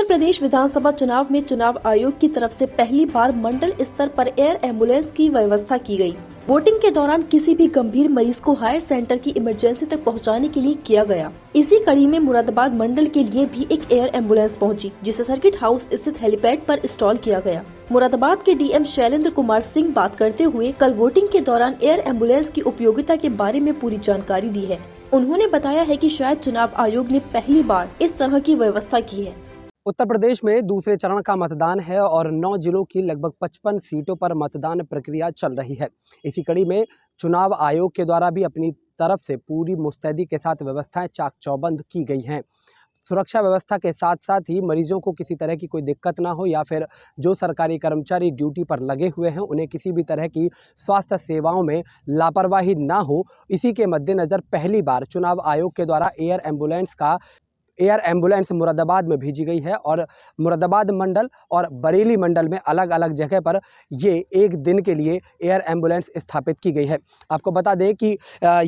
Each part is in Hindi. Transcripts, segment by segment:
प्रदेश विधानसभा चुनाव में चुनाव आयोग की तरफ से पहली बार मंडल स्तर पर एयर एम्बुलेंस की व्यवस्था की गई। वोटिंग के दौरान किसी भी गंभीर मरीज को हायर सेंटर की इमरजेंसी तक पहुंचाने के लिए किया गया। इसी कड़ी में मुरादाबाद मंडल के लिए भी एक एयर एम्बुलेंस पहुंची, जिसे सर्किट हाउस स्थित हेलीपैड पर इंस्टॉल किया गया। मुरादाबाद के डीएम शैलेंद्र कुमार सिंह बात करते हुए कल वोटिंग के दौरान एयर एम्बुलेंस की उपयोगिता के बारे में पूरी जानकारी दी है। उन्होंने बताया है कि शायद चुनाव आयोग ने पहली बार इस तरह की व्यवस्था की है। उत्तर प्रदेश में दूसरे चरण का मतदान है और 9 जिलों की लगभग 55 सीटों पर मतदान प्रक्रिया चल रही है। इसी कड़ी में चुनाव आयोग के द्वारा भी अपनी तरफ से पूरी मुस्तैदी के साथ व्यवस्थाएं चाक चौबंद की गई हैं। सुरक्षा व्यवस्था के साथ साथ ही मरीजों को किसी तरह की कोई दिक्कत ना हो या फिर जो सरकारी कर्मचारी ड्यूटी पर लगे हुए हैं उन्हें किसी भी तरह की स्वास्थ्य सेवाओं में लापरवाही ना हो, इसी के मद्देनज़र पहली बार चुनाव आयोग के द्वारा एयर एम्बुलेंस मुरादाबाद में भेजी गई है और मुरादाबाद मंडल और बरेली मंडल में अलग अलग जगह पर ये एक दिन के लिए एयर एम्बुलेंस स्थापित की गई है। आपको बता दें कि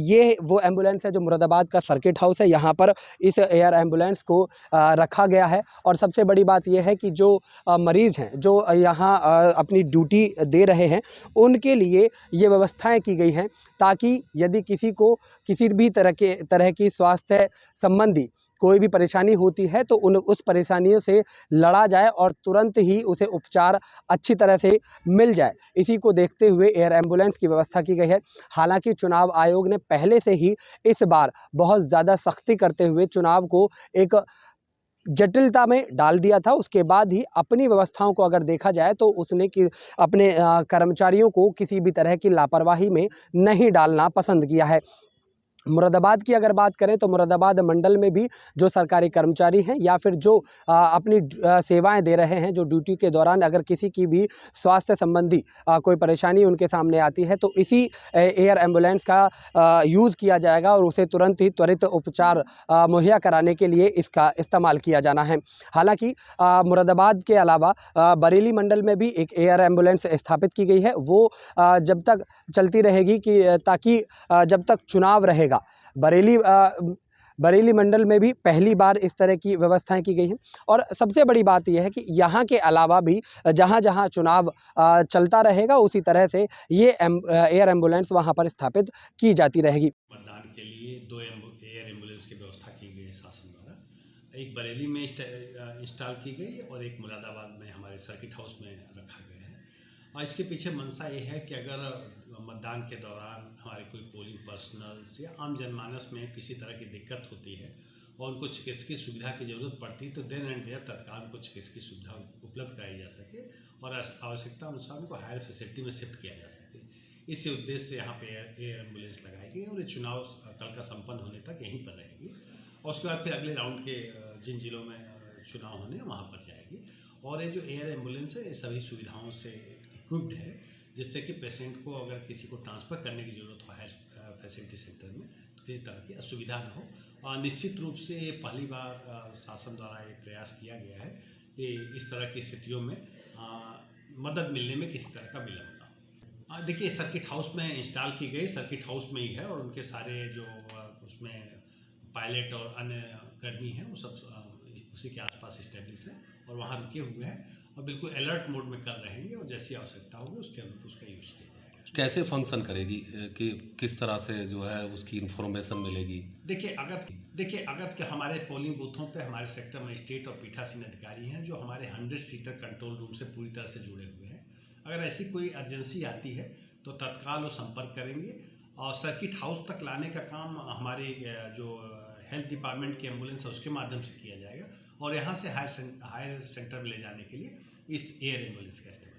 ये वो एम्बुलेंस है जो मुरादाबाद का सर्किट हाउस है, यहाँ पर इस एयर एम्बुलेंस को रखा गया है। और सबसे बड़ी बात यह है कि जो मरीज़ हैं जो यहाँ अपनी ड्यूटी दे रहे हैं उनके लिए ये व्यवस्थाएँ की गई हैं ताकि यदि किसी को किसी भी तरह की स्वास्थ्य संबंधी कोई भी परेशानी होती है तो उस परेशानियों से लड़ा जाए और तुरंत ही उसे उपचार अच्छी तरह से मिल जाए। इसी को देखते हुए एयर एम्बुलेंस की व्यवस्था की गई है। हालांकि चुनाव आयोग ने पहले से ही इस बार बहुत ज़्यादा सख्ती करते हुए चुनाव को एक जटिलता में डाल दिया था। उसके बाद ही अपनी व्यवस्थाओं को अगर देखा जाए तो उसने अपने कर्मचारियों को किसी भी तरह की लापरवाही में नहीं डालना पसंद किया है। मुरादाबाद की अगर बात करें तो मुरादाबाद मंडल में भी जो सरकारी कर्मचारी हैं या फिर जो अपनी सेवाएं दे रहे हैं, जो ड्यूटी के दौरान अगर किसी की भी स्वास्थ्य संबंधी कोई परेशानी उनके सामने आती है तो इसी एयर एम्बुलेंस का यूज़ किया जाएगा और उसे तुरंत ही त्वरित उपचार मुहैया कराने के लिए इसका इस्तेमाल किया जाना है। हालांकि मुरादाबाद के अलावा बरेली मंडल में भी एक एयर एम्बुलेंस स्थापित की गई है। वो जब तक चलती रहेगी ताकि जब तक चुनाव रहेगा। बरेली मंडल में भी पहली बार इस तरह की व्यवस्थाएं की गई हैं। और सबसे बड़ी बात यह है कि यहाँ के अलावा भी जहाँ चुनाव चलता रहेगा उसी तरह से ये एयर एम्बुलेंस वहाँ पर स्थापित की जाती रहेगी। मतदान के लिए 2 एयर एम्बुलेंस की व्यवस्था की गई है शासन द्वारा। एक बरेली में इंस्टॉल की गई और एक मुरादाबाद में हमारे सर्किट हाउस में रखा गया है। और इसके पीछे मंशा ये है कि अगर मतदान के दौरान हमारे कोई पोलिंग पर्सनल्स या आम जनमानस में किसी तरह की दिक्कत होती है और उनको चिकित्सा की सुविधा की ज़रूरत पड़ती है तो देन एंड देयर तत्काल उनको चिकित्सा की सुविधा उपलब्ध कराई जा सके और आवश्यकता अनुसार उनको हायर फैसिलिटी में शिफ्ट किया जा सके। इसी उद्देश्य से यहाँ पे एयर एम्बुलेंस लगाई गई और ये चुनाव कल का संपन्न होने तक यहीं पर रहेगी और उसके बाद फिर अगले राउंड के जिन जिलों में चुनाव होने वहाँ पर जाएगी। और ये जो एयर एम्बुलेंस है ये सभी सुविधाओं से इक्विप्ड है जिससे कि पेशेंट को अगर किसी को ट्रांसफ़र करने की ज़रूरत हो हायर फैसिलिटी सेंटर में तो किसी तरह की असुविधा न हो। और निश्चित रूप से ये पहली बार शासन द्वारा ये प्रयास किया गया है कि इस तरह की स्थितियों में मदद मिलने में किसी तरह का विलम्ब ना हो। देखिए सर्किट हाउस में इंस्टॉल की गई, सर्किट हाउस में ही है और उनके सारे जो उसमें पायलट और अन्य कर्मी हैं वो सब उसी के आसपास इस्टेब्लिश हैं और वहाँ रुके हुए हैं और बिल्कुल अलर्ट मोड में कर रहेंगे और जैसी आवश्यकता होगी उसके अनुरूप उसका यूज़ किया जाएगा। कैसे फंक्शन करेगी कि किस तरह से जो है उसकी इंफॉर्मेशन मिलेगी? देखिए अगर हमारे पोलिंग बूथों पे हमारे सेक्टर मजिस्ट्रेट और पीठासीन अधिकारी हैं जो हमारे 100 सीटर कंट्रोल रूम से पूरी तरह से जुड़े हुए हैं। अगर ऐसी कोई अर्जेंसी आती है तो तत्काल वो संपर्क करेंगे और सर्किट हाउस तक लाने का काम हमारे जो हेल्थ डिपार्टमेंट की एम्बुलेंस है उसके माध्यम से किया जाएगा और यहाँ से हायर सेंटर में ले जाने के लिए इस एयर एम्बुलेंस का इस्तेमाल